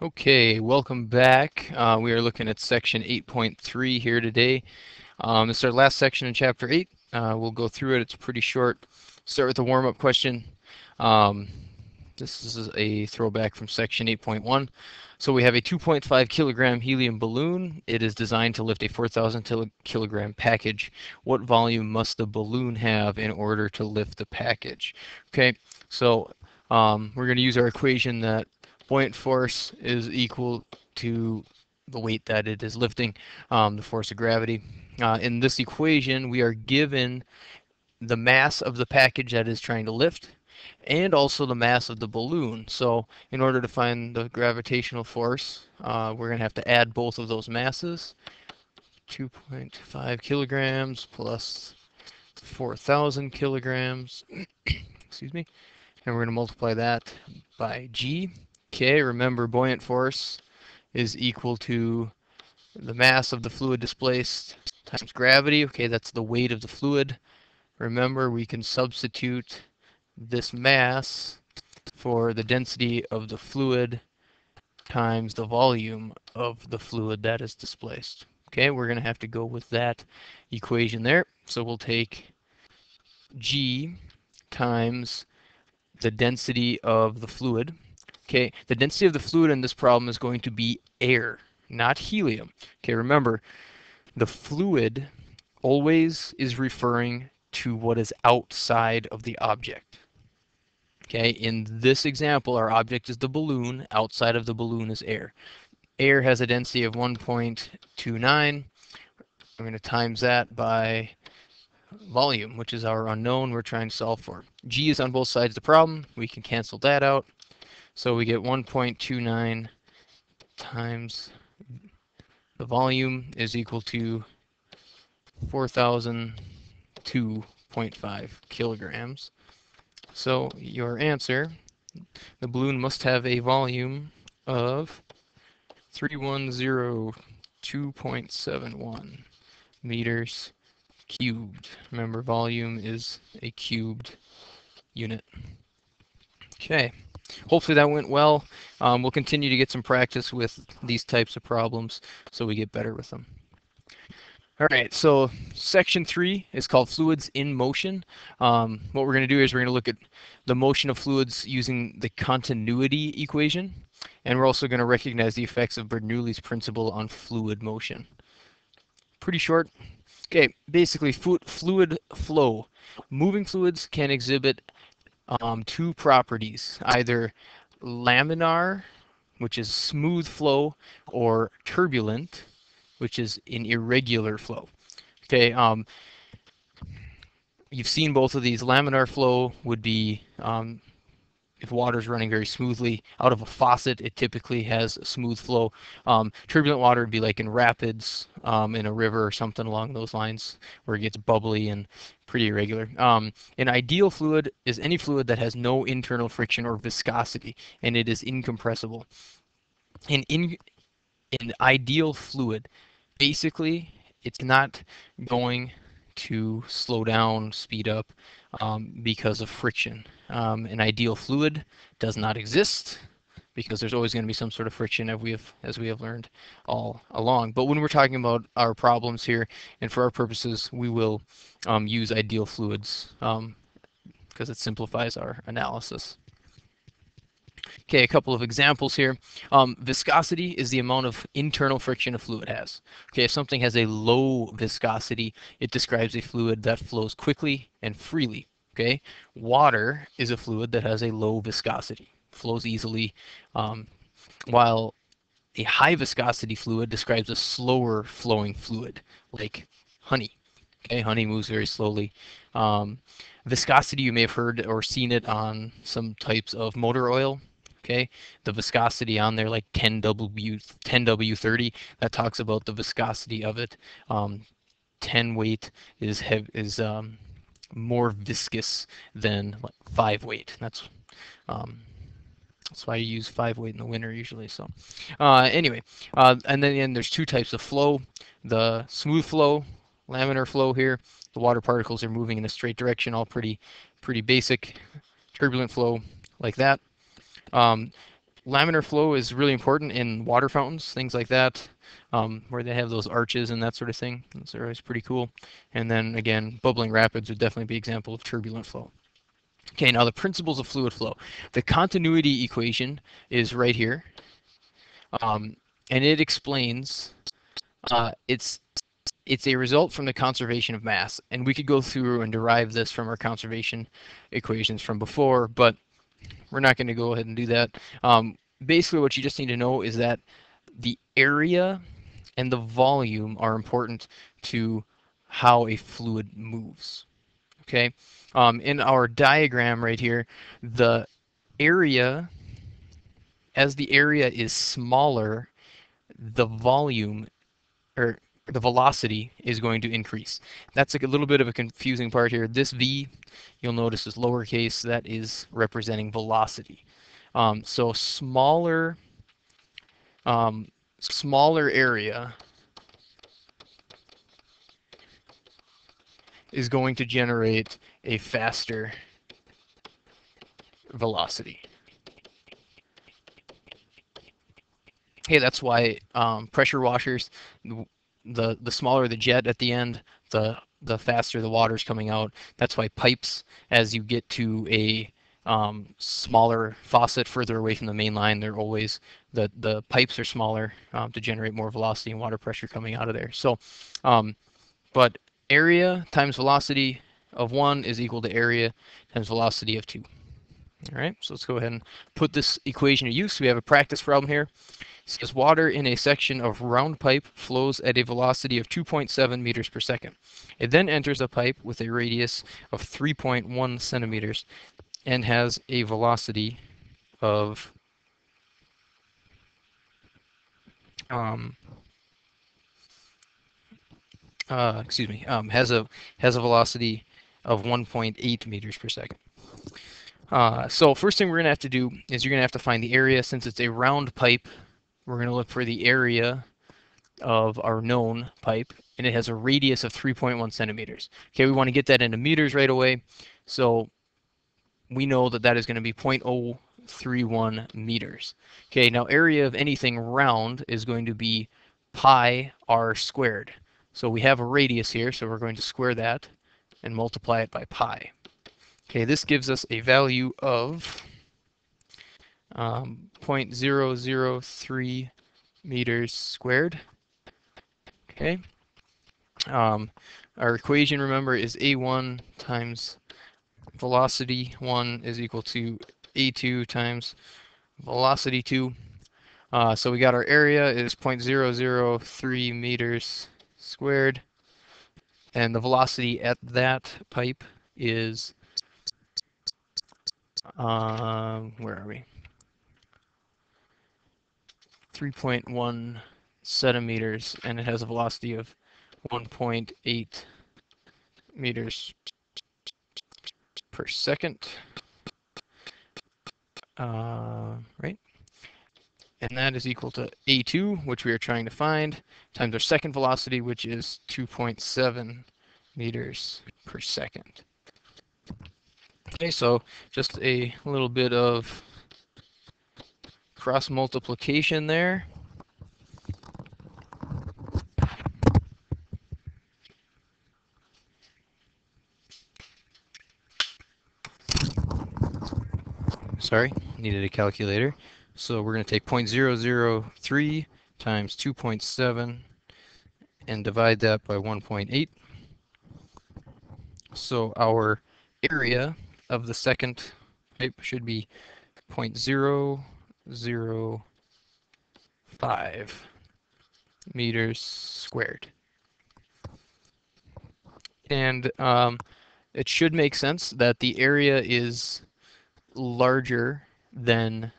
Okay, welcome back. We are looking at section 8.3 here today. This is our last section in chapter 8. We'll go through it. It's pretty short. Start with the warm-up question. Um, this is a throwback from section 8.1. So we have a 2.5 kilogram helium balloon. It is designed to lift a 4,000 kilogram package. What volume must the balloon have in order to lift the package? Okay, so we're going to use our equation that buoyant force is equal to the weight that it is lifting, the force of gravity. In this equation, we are given the mass of the package that is trying to lift and also the mass of the balloon. So in order to find the gravitational force, we're going to have to add both of those masses. 2.5 kilograms plus 4,000 kilograms, excuse me, and we're going to multiply that by g. Okay, remember buoyant force is equal to the mass of the fluid displaced times gravity. Okay, that's the weight of the fluid. Remember, we can substitute this mass for the density of the fluid times the volume of the fluid that is displaced. Okay, we're going to have to go with that equation there. So we'll take G times the density of the fluid. Okay, the density of the fluid in this problem is going to be air, not helium. Okay, remember, the fluid always is referring to what is outside of the object. Okay, in this example, our object is the balloon. Outside of the balloon is air. Air has a density of 1.29. I'm going to times that by volume, which is our unknown we're trying to solve for. G is on both sides of the problem. We can cancel that out. So we get 1.29 times the volume is equal to 4,002.5 kilograms. So your answer, the balloon must have a volume of 3102.71 meters cubed. Remember, volume is a cubed unit. Okay, hopefully that went well. We'll continue to get some practice with these types of problems so we get better with them. All right, so section 3 is called fluids in motion. What we're going to do is we're going to look at the motion of fluids using the continuity equation, and we're also going to recognize the effects of Bernoulli's principle on fluid motion. Pretty short. Okay, basically fluid flow. Moving fluids can exhibit two properties, either laminar, which is smooth flow, or turbulent, which is an irregular flow. Okay, you've seen both of these. Laminar flow would be if water is running very smoothly out of a faucet, it typically has a smooth flow. Turbulent water would be like in rapids, in a river or something along those lines, where it gets bubbly and pretty irregular. An ideal fluid is any fluid that has no internal friction or viscosity, and it is incompressible. An ideal fluid, basically, it's not going to slow down, speed up because of friction. An ideal fluid does not exist because there's always going to be some sort of friction as we have learned all along. But when we're talking about our problems here, and for our purposes, we will use ideal fluids because it simplifies our analysis. Okay, a couple of examples here. Viscosity is the amount of internal friction a fluid has. Okay, if something has a low viscosity, it describes a fluid that flows quickly and freely. Okay, water is a fluid that has a low viscosity, flows easily, while a high viscosity fluid describes a slower flowing fluid, like honey. Okay, honey moves very slowly. Viscosity, you may have heard or seen it on some types of motor oil. Okay, the viscosity on there, like 10W30, that talks about the viscosity of it. 10 weight is more viscous than 5 weight. That's why you use 5 weight in the winter usually. So anyway, and then there's two types of flow. The smooth flow, laminar flow here. The water particles are moving in a straight direction, all pretty basic. Turbulent flow like that. Um, laminar flow is really important in water fountains, things like that, where they have those arches and that sort of thing. Those are always pretty cool. And then again, bubbling rapids would definitely be an example of turbulent flow. Okay, now the principles of fluid flow. The continuity equation is right here, and it explains it's a result from the conservation of mass. And we could go through and derive this from our conservation equations from before, but we're not going to go ahead and do that. Basically, what you just need to know is that the area and the volume are important to how a fluid moves. Okay, in our diagram right here, the area, as the area is smaller, the volume or the velocity is going to increase. That's like a little bit of a confusing part here. This v, you'll notice, is lowercase. That is representing velocity. So smaller area is going to generate a faster velocity. Okay, that's why pressure washers, the smaller the jet at the end, the faster the water's coming out. That's why pipes, as you get to a smaller faucet further away from the main line, they're always the pipes are smaller to generate more velocity and water pressure coming out of there. So, but area times velocity of 1 is equal to area times velocity of 2. All right, so let's go ahead and put this equation to use. We have a practice problem here. It says water in a section of round pipe flows at a velocity of 2.7 meters per second. It then enters a pipe with a radius of 3.1 centimeters and has a velocity of has a velocity of 1.8 meters per second. So first thing we're going to have to do is you're going to have to find the area. Since it's a round pipe, we're going to look for the area of our known pipe, and it has a radius of 3.1 centimeters. Okay, we want to get that into meters right away. So we know that that is going to be 0.031 meters. Okay, now area of anything round is going to be pi r squared. So we have a radius here, so we're going to square that and multiply it by pi. Okay, this gives us a value of 0.003 meters squared. Okay. Our equation, remember, is A1 times velocity 1 is equal to A2 times velocity 2. So we got our area is 0.003 meters squared, and the velocity at that pipe is where are we? 3.1 centimeters, and it has a velocity of 1.8 meters per second. Right? And that is equal to A2, which we are trying to find, times our second velocity, which is 2.7 meters per second. Okay, so just a little bit of cross multiplication there. Sorry, needed a calculator. So we're going to take 0.003 times 2.7 and divide that by 1.8. So our area of the second pipe should be 0.005 meters squared. And it should make sense that the area is larger than,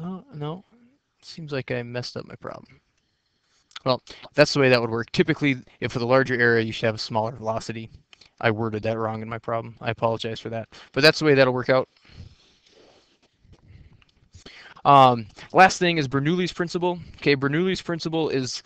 oh no, seems like I messed up my problem. Well, that's the way that would work. Typically, if with a larger area, you should have a smaller velocity. I worded that wrong in my problem. I apologize for that. But that's the way that'll work out. Last thing is Bernoulli's principle. Okay, Bernoulli's principle is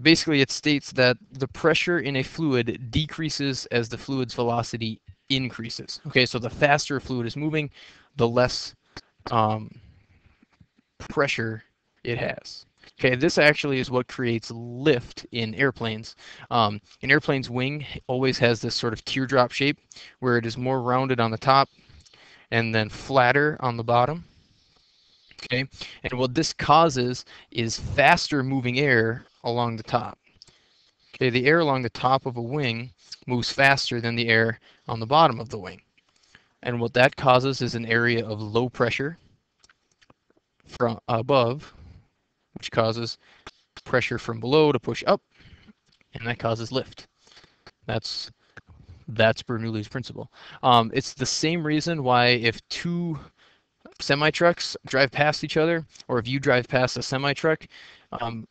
basically it states that the pressure in a fluid decreases as the fluid's velocity increases. Okay, so the faster a fluid is moving, the less pressure it has. Okay, this actually is what creates lift in airplanes. An airplane's wing always has this sort of teardrop shape where it is more rounded on the top and then flatter on the bottom. Okay, and what this causes is faster moving air along the top. Okay, the air along the top of a wing moves faster than the air on the bottom of the wing. And what that causes is an area of low pressure from above, which causes pressure from below to push up, and that causes lift. That's Bernoulli's principle. It's the same reason why if two semi-trucks drive past each other, or if you drive past a semi-truck, and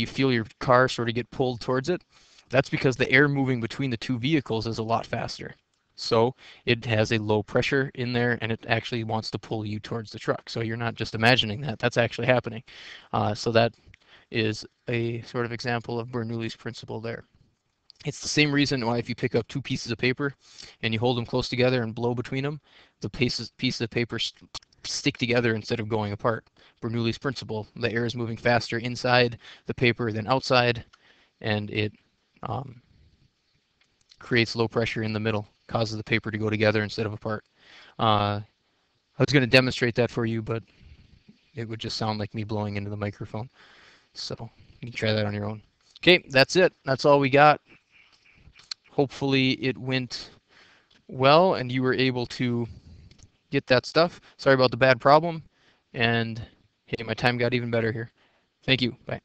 you feel your car sort of get pulled towards it, that's because the air moving between the two vehicles is a lot faster. So it has a low pressure in there, and it actually wants to pull you towards the truck. So you're not just imagining that, that's actually happening. So that is a sort of example of Bernoulli's principle there. It's the same reason why if you pick up two pieces of paper and you hold them close together and blow between them, the pieces of paper stick together instead of going apart. Bernoulli's principle, the air is moving faster inside the paper than outside, and it creates low pressure in the middle, causes the paper to go together instead of apart. I was going to demonstrate that for you, but it would just sound like me blowing into the microphone. So you can try that on your own. Okay, that's it. That's all we got. Hopefully it went well and you were able to get that stuff. Sorry about the bad problem. And hey, my time got even better here. Thank you. Bye.